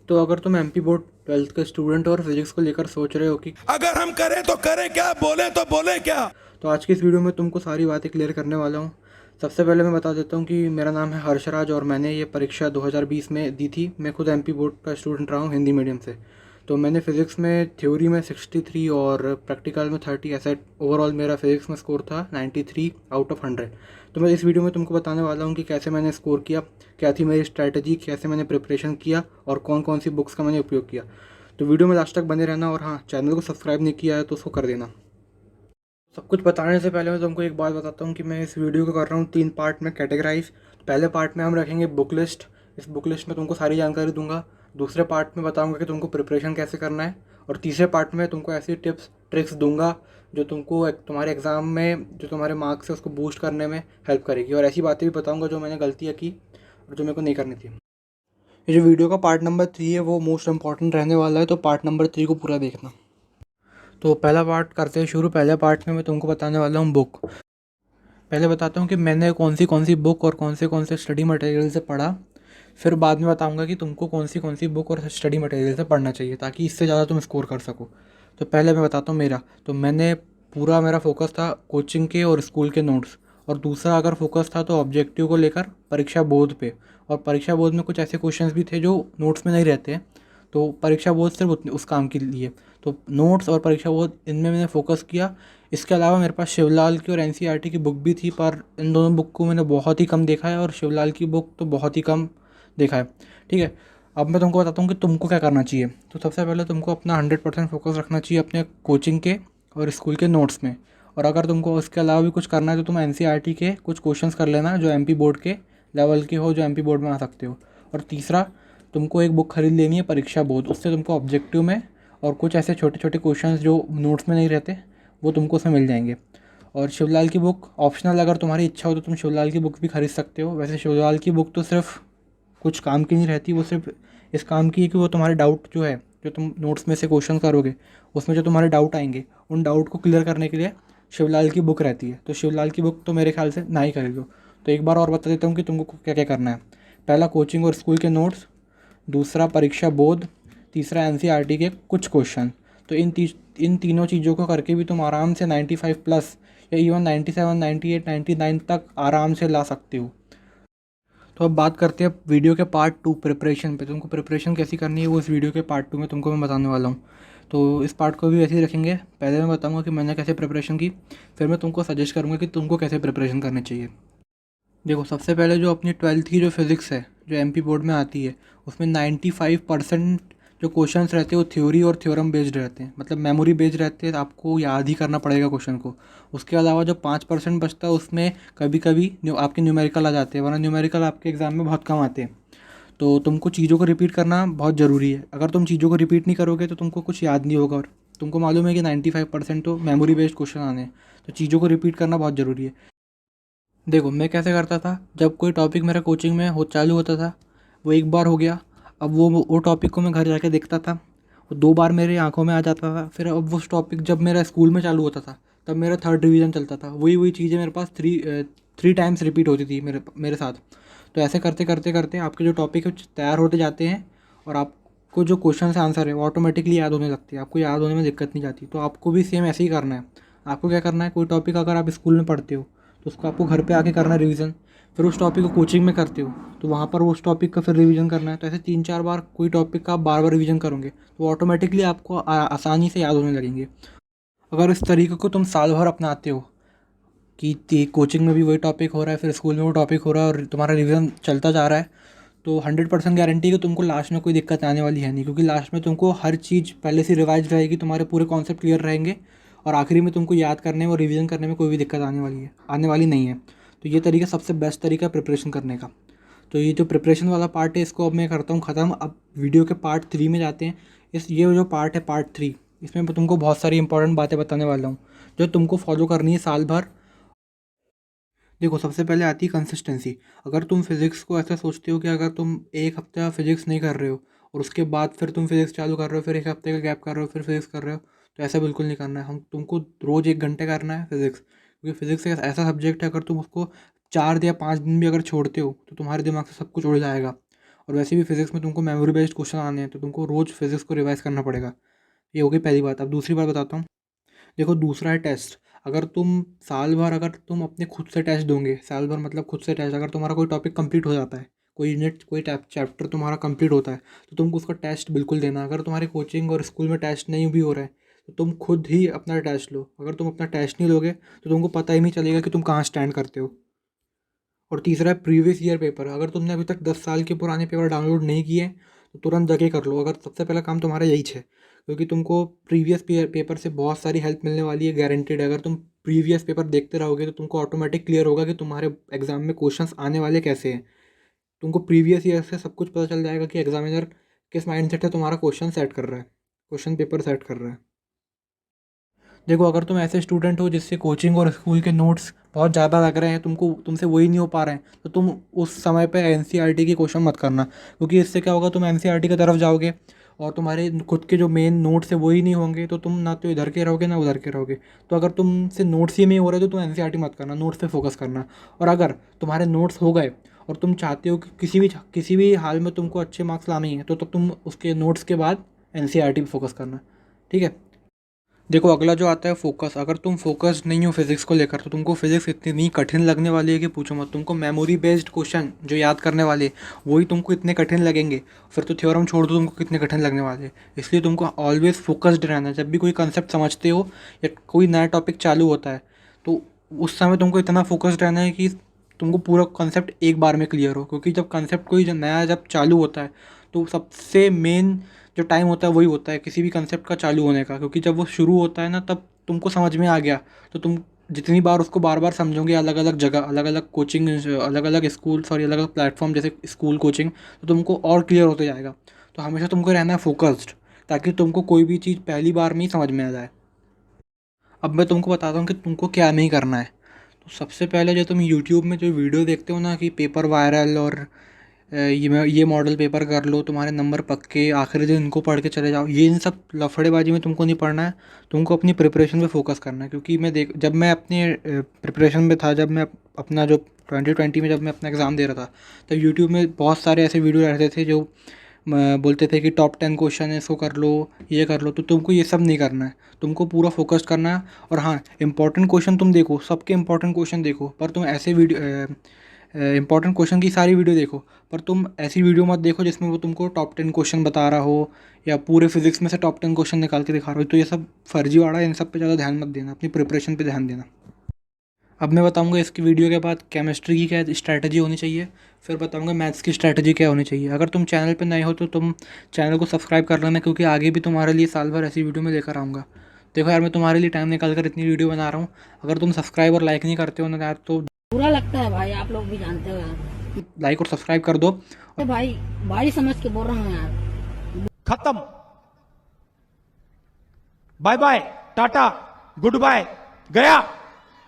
तो अगर तुम एमपी बोर्ड 12th के स्टूडेंट और फिजिक्स को लेकर सोच रहे हो कि अगर हम करें तो करें क्या, बोले तो बोले क्या। तो आज की इस वीडियो में तुमको सारी बातें क्लियर करने वाला हूँ। सबसे पहले मैं बता देता हूँ कि मेरा नाम है हर्षराज और मैंने ये परीक्षा 2020 में दी थी। मैं खुद एमपी बोर्ड का स्टूडेंट रहा हूँ हिंदी मीडियम से। तो मैंने फिज़िक्स में थ्योरी में 63 और प्रैक्टिकल में 30 ऐसा ओवरऑल मेरा फिज़िक्स में स्कोर था 93 आउट ऑफ 100। तो मैं इस वीडियो में तुमको बताने वाला हूँ कि कैसे मैंने स्कोर किया, क्या थी मेरी स्ट्रैटेजी, कैसे मैंने प्रिपरेशन किया और कौन कौन सी बुक्स का मैंने उपयोग किया। तो वीडियो में लास्ट तक बने रहना और हाँ, चैनल को सब्सक्राइब नहीं किया है तो उसको कर देना। सब कुछ बताने से पहले मैं तुमको एक बात बताता हूँ कि मैं इस वीडियो को कर रहा हूँ 3 पार्ट में कैटेगराइज। पहले पार्ट में हम रखेंगे बुक लिस्ट। इस बुक लिस्ट में तुमको सारी जानकारी दूंगा। दूसरे पार्ट में बताऊंगा कि तुमको प्रिपरेशन कैसे करना है। और तीसरे पार्ट में तुमको ऐसी टिप्स ट्रिक्स दूंगा जो तुमको तुम्हारे एग्ज़ाम में जो तुम्हारे मार्क्स है उसको बूस्ट करने में हेल्प करेगी। और ऐसी बातें भी बताऊँगा जो मैंने गलतियाँ की और जो मेरे को नहीं करनी थी। ये जो वीडियो का पार्ट नंबर 3 है वो मोस्ट इंपॉर्टेंट रहने वाला है, तो पार्ट नंबर 3 को पूरा देखना। तो पहला पार्ट करते हैं शुरू। पहले पार्ट में मैं तुमको बताने वाला हूँ बुक। पहले बताता हूँ कि मैंने कौन सी बुक और कौन से स्टडी मटेरियल से पढ़ा। फिर बाद में बताऊँगा कि तुमको कौन सी बुक और स्टडी मटेरियल से पढ़ना चाहिए ताकि इससे ज़्यादा तुम स्कोर कर सको। तो पहले मैं बताता हूँ मेरा। तो मैंने पूरा मेरा फोकस था कोचिंग के और स्कूल के नोट्स। और दूसरा अगर फोकस था तो ऑब्जेक्टिव को लेकर परीक्षा बोर्ड पे। और परीक्षा बोर्ड में कुछ ऐसे क्वेश्चंस भी थे जो नोट्स में नहीं रहते हैं, तो परीक्षा बोर्ड सिर्फ उस काम के लिए। तो नोट्स और परीक्षा बोर्ड इनमें मैंने फोकस किया। इसके अलावा मेरे पास शिवलाल की और एनसीईआरटी की बुक भी थी, पर इन दोनों बुक को मैंने बहुत ही कम देखा है और शिवलाल की बुक तो बहुत ही कम देखा है। ठीक है, अब मैं तुमको बताता हूँ कि तुमको क्या करना चाहिए। तो सबसे पहले तुमको अपना 100% फोकस रखना चाहिए अपने कोचिंग के और स्कूल के नोट्स में। और अगर तुमको उसके अलावा भी कुछ करना है तो तुम एनसीईआरटी के कुछ क्वेश्चंस कर लेना जो एमपी बोर्ड के लेवल के हो, जो एमपी बोर्ड में आ सकते हो। और तीसरा, तुमको एक बुक खरीद लेनी है परीक्षा बोर्ड। उससे तुमको ऑब्जेक्टिव में और कुछ ऐसे छोटे छोटे क्वेश्चंस जो नोट्स में नहीं रहते वो तुमको उसमें मिल जाएंगे। और शिवलाल की बुक ऑप्शनल, अगर तुम्हारी इच्छा हो तो तुम शिवलाल की बुक भी खरीद सकते हो। वैसे शिवलाल की बुक तो सिर्फ कुछ काम की नहीं रहती, वो सिर्फ इस काम की है कि वो तुम्हारे डाउट जो है, जो तुम नोट्स में से क्वेश्चन करोगे उसमें जो तुम्हारे डाउट आएंगे उन डाउट को क्लियर करने के लिए शिवलाल की बुक रहती है। तो शिवलाल की बुक तो मेरे ख्याल से ना ही खरीदो। तो एक बार और बता देता हूँ कि तुमको क्या क्या करना है। पहला कोचिंग और स्कूल के नोट्स, दूसरा परीक्षा बोध, तीसरा एनसीईआरटी के कुछ क्वेश्चन। तो इन तीनों चीज़ों को करके भी तुम आराम से 95 प्लस या इवन 97, 98, 99 तक आराम से ला सकते हो। तो अब बात करते हैं वीडियो के पार्ट 2 प्रिपरेशन पे। तुमको प्रिपरेशन कैसी करनी है वो इस वीडियो के पार्ट 2 में तुमको मैं बताने वाला हूँ। तो इस पार्ट को भी वैसे ही रखेंगे। पहले मैं बताऊँगा कि मैंने कैसे प्रिपरेशन की, फिर मैं तुमको सजेस्ट करूँगा कि तुमको कैसे प्रिपरेशन करनी चाहिए। देखो, सबसे पहले जो अपनी 12th की जो फिज़िक्स है जो एमपी बोर्ड में आती है उसमें 95% जो क्वेश्चंस रहते हैं वो थ्योरी और थ्योरम बेस्ड रहते हैं, मतलब मेमोरी बेस्ड रहते हैं। आपको याद ही करना पड़ेगा क्वेश्चन को। उसके अलावा जो 5% बचता है उसमें कभी कभी आपके न्यूमेरिकल आ जाते हैं, वरना न्यूमेरिकल आपके एग्ज़ाम में बहुत कम आते हैं। तो तुमको चीज़ों को रिपीट करना बहुत ज़रूरी है। अगर तुम चीज़ों को रिपीट नहीं करोगे तो तुमको कुछ याद नहीं होगा। और तुमको मालूम है कि 95% तो मेमोरी बेस्ड क्वेश्चन आने हैं, तो चीज़ों को रिपीट करना बहुत ज़रूरी है। देखो, मैं कैसे करता था, जब कोई टॉपिक मेरा कोचिंग में चालू होता था वो एक बार हो गया, अब वो टॉपिक को मैं घर जाके देखता था, वो 2 बार मेरे आंखों में आ जाता था। फिर अब उस टॉपिक जब मेरा स्कूल में चालू होता था तब मेरा थर्ड रिवीजन चलता था। वही वही चीज़ें मेरे पास थ्री टाइम्स रिपीट होती थी मेरे मेरे साथ। तो ऐसे करते करते करते आपके जो टॉपिक है तैयार होते जाते हैं और आपको जो क्वेश्चन से आंसर है वो ऑटोमेटिकली याद होने लगती है। आपको याद होने में दिक्कत नहीं जाती। तो आपको भी सेम ऐसे ही करना है। आपको क्या करना है, कोई टॉपिक अगर आप स्कूल में पढ़ते हो तो उसको आपको घर पे आके करना है रिवीजन। फिर उस टॉपिक को कोचिंग में करते हो तो वहाँ पर उस टॉपिक का फिर रिवीजन करना है। तो ऐसे 3-4 बार कोई टॉपिक का आप बार बार रिवीजन करोगे तो ऑटोमेटिकली आपको आसानी से याद होने लगेंगे। अगर इस तरीके को तुम साल भर अपनाते हो कि कोचिंग में भी वही टॉपिक हो रहा है, फिर स्कूल में वो टॉपिक हो रहा है और तुम्हारा रिवीजन चलता जा रहा है, तो 100% गारंटी है कि तुमको लास्ट में कोई दिक्कत आने वाली है नहीं। क्योंकि लास्ट में तुमको हर चीज़ पहले से रिवाइज रहेगी, तुम्हारे पूरे कॉन्सेप्ट क्लियर रहेंगे और आखिरी में तुमको याद करने में और रिवीजन करने में कोई भी दिक्कत आने वाली नहीं है। तो ये तरीका सबसे बेस्ट तरीका है प्रिपरेशन करने का। तो ये जो प्रिपरेशन वाला पार्ट है इसको अब मैं करता हूँ ख़त्म। अब वीडियो के पार्ट 3 में जाते हैं। ये जो पार्ट है पार्ट 3, इसमें मैं तुमको बहुत सारी इंपॉर्टेंट बातें बताने वाला हूँ जो तुमको फॉलो करनी है साल भर। देखो, सबसे पहले आती है कंसिस्टेंसी। अगर तुम फिज़िक्स को ऐसा सोचते हो कि अगर तुम एक हफ्ता फिज़िक्स नहीं कर रहे हो और उसके बाद फिर तुम फिज़िक्स चालू कर रहे हो, फिर एक हफ्ते का गैप कर रहे हो, फिर फिज़िक्स कर रहे हो, तो ऐसा बिल्कुल नहीं करना है। हम तुमको रोज़ 1 घंटे करना है फिज़िक्स। क्योंकि फिज़िक्स एक ऐसा सब्जेक्ट है, अगर तुम उसको 4 या 5 दिन भी अगर छोड़ते हो तो तुम्हारे दिमाग से सब कुछ उड़ जाएगा। और वैसे भी फिजिक्स में तुमको मेमोरी बेस्ड क्वेश्चन आने हैं, तो तुमको रोज़ फिजिक्स को रिवाइज करना पड़ेगा। ये हो गई पहली बात। अब दूसरी बात बताता हूँ। देखो, दूसरा है टेस्ट। अगर तुम साल भर अगर तुम अपने खुद से टेस्ट दोगे, साल भर मतलब खुद से टेस्ट, अगर तुम्हारा कोई टॉपिक कंप्लीट हो जाता है, कोई यूनिट कोई चैप्टर तुम्हारा कंप्लीट होता है, तो तुमको उसका टेस्ट बिल्कुल देना। अगर तुम्हारी कोचिंग और स्कूल में टेस्ट नहीं भी हो रहा है, तो तुम खुद ही अपना टेस्ट लो। अगर तुम अपना टेस्ट नहीं लोगे तो तुमको पता ही नहीं चलेगा कि तुम कहाँ स्टैंड करते हो। और तीसरा है प्रीवियस ईयर पेपर। अगर तुमने अभी तक 10 साल के पुराने पेपर डाउनलोड नहीं किए तो तुरंत जाके कर लो। अगर सबसे पहला काम तुम्हारा यही है, क्योंकि तुमको प्रीवियस पेपर से बहुत सारी हेल्प मिलने वाली है, गारंटेड है। अगर तुम प्रीवियस पेपर देखते रहोगे तो तुमको ऑटोमेटिक क्लियर होगा कि तुम्हारे एग्जाम में क्वेश्चंस आने वाले कैसे हैं। तुमको प्रीवियस ईयर से सब कुछ पता चल जाएगा कि एग्जामिनर किस माइंडसेट से तुम्हारा क्वेश्चन सेट कर रहा है, क्वेश्चन पेपर सेट कर रहा है। देखो, अगर तुम ऐसे स्टूडेंट हो जिससे कोचिंग और स्कूल के नोट्स बहुत ज़्यादा लग रहे हैं, तुमसे वही नहीं हो पा रहे हैं, तो तुम उस समय पे एनसीईआरटी की क्वेश्चन मत करना। क्योंकि इससे क्या होगा, तुम एनसीईआरटी की तरफ जाओगे और तुम्हारे खुद के जो मेन नोट्स है वही नहीं होंगे, तो तुम ना तो इधर के रहोगे ना उधर के रहोगे। तो अगर तुमसे नोट्स ही नहीं हो रहे तो तुम एनसीईआरटी मत करना, नोट्स पे फोकस करना। और अगर तुम्हारे नोट्स हो गए और तुम चाहते हो कि किसी भी हाल में तुमको अच्छे मार्क्स लाने ही हैं, तो तुम उसके नोट्स के बाद एनसीईआरटी पे फोकस करना। ठीक है। देखो, अगला जो आता है फोकस। अगर तुम फोकस्ड नहीं हो फिजिक्स को लेकर, तो तुमको फिजिक्स इतनी कठिन लगने वाली है कि पूछो मत। तुमको मेमोरी बेस्ड क्वेश्चन जो याद करने वाले वही तुमको इतने कठिन लगेंगे, फिर तो थ्योरम छोड़ दो, तुमको कितने कठिन लगने वाले हैं। इसलिए तुमको ऑलवेज फोकस्ड रहना है। जब भी कोई कंसेप्ट समझते हो या कोई नया टॉपिक चालू होता है, तो उस समय तुमको इतना फोकस्ड रहना है कि तुमको पूरा कंसेप्ट एक बार में क्लियर हो। क्योंकि जब कंसेप्ट कोई नया जब चालू होता है, तो सबसे मेन जो टाइम होता है वही होता है किसी भी कंसेप्ट का चालू होने का। क्योंकि जब वो शुरू होता है ना, तब तुमको समझ में आ गया, तो तुम जितनी बार उसको बार बार समझोगे, अलग अलग जगह, अलग अलग कोचिंग, अलग अलग स्कूल, सॉरी अलग अलग प्लेटफॉर्म जैसे स्कूल कोचिंग, तो तुमको और क्लियर होते जाएगा। तो हमेशा तुमको रहना है फोकस्ड, ताकि तुमको कोई भी चीज़ पहली बार में ही समझ में आ जाए। अब मैं तुमको बताता हूँ कि तुमको क्या नहीं करना है। तो सबसे पहले जो तुम यूट्यूब में जो वीडियो देखते हो ना कि पेपर वायरल और ये मॉडल पेपर कर लो, तुम्हारे नंबर पक्के, आखिरी दिन इनको पढ़ के चले जाओ, ये इन सब लफड़ेबाजी में तुमको नहीं पढ़ना है। तुमको अपनी प्रिपरेशन पे फोकस करना है। क्योंकि जब मैं अपनी प्रिपरेशन में था, जब मैं अपना जो 2020 में जब मैं अपना एग्ज़ाम दे रहा था, तब यूट्यूब में बहुत सारे ऐसे वीडियो रहते थे जो बोलते थे कि टॉप 10 क्वेश्चन है, इसको कर लो, ये कर लो। तो तुमको ये सब नहीं करना है, तुमको पूरा फोकस करना है। और हाँ, इंपॉर्टेंट क्वेश्चन तुम देखो, सबके इंपॉर्टेंट क्वेश्चन देखो, पर तुम ऐसे इंपॉर्टेंट क्वेश्चन की सारी वीडियो देखो, पर तुम ऐसी वीडियो मत देखो जिसमें वो तुमको टॉप 10 क्वेश्चन बता रहा हो या पूरे फिजिक्स में से टॉप 10 क्वेश्चन निकाल के दिखा रहा हो। तो ये सब फर्जीवाड़ा है, इन सब पे ज़्यादा ध्यान मत देना, अपनी प्रिपरेशन पे ध्यान देना। अब मैं बताऊंगा इसकी वीडियो के बाद केमिस्ट्री की क्या स्ट्रैटेजी होनी चाहिए, फिर बताऊंगा मैथ्स की स्ट्रैटेजी क्या होनी चाहिए। अगर तुम चैनल पे नए हो तो तुम चैनल को सब्सक्राइब कर लेना, क्योंकि आगे भी तुम्हारे लिए साल भर ऐसी वीडियो में लेकर आऊँगा। देखो यार, मैं तुम्हारे लिए टाइम निकाल कर इतनी वीडियो बना रहा हूँ, अगर तुम सब्सक्राइब और लाइक नहीं करते हो ना यार, तो बुरा लगता है भाई, आप लोग भी जानते हो यार। लाइक और सब्सक्राइब कर दो। अरे भाई, भाई समझ के बोल रहा हूँ यार। खत्म। Bye bye, tata, goodbye, गया।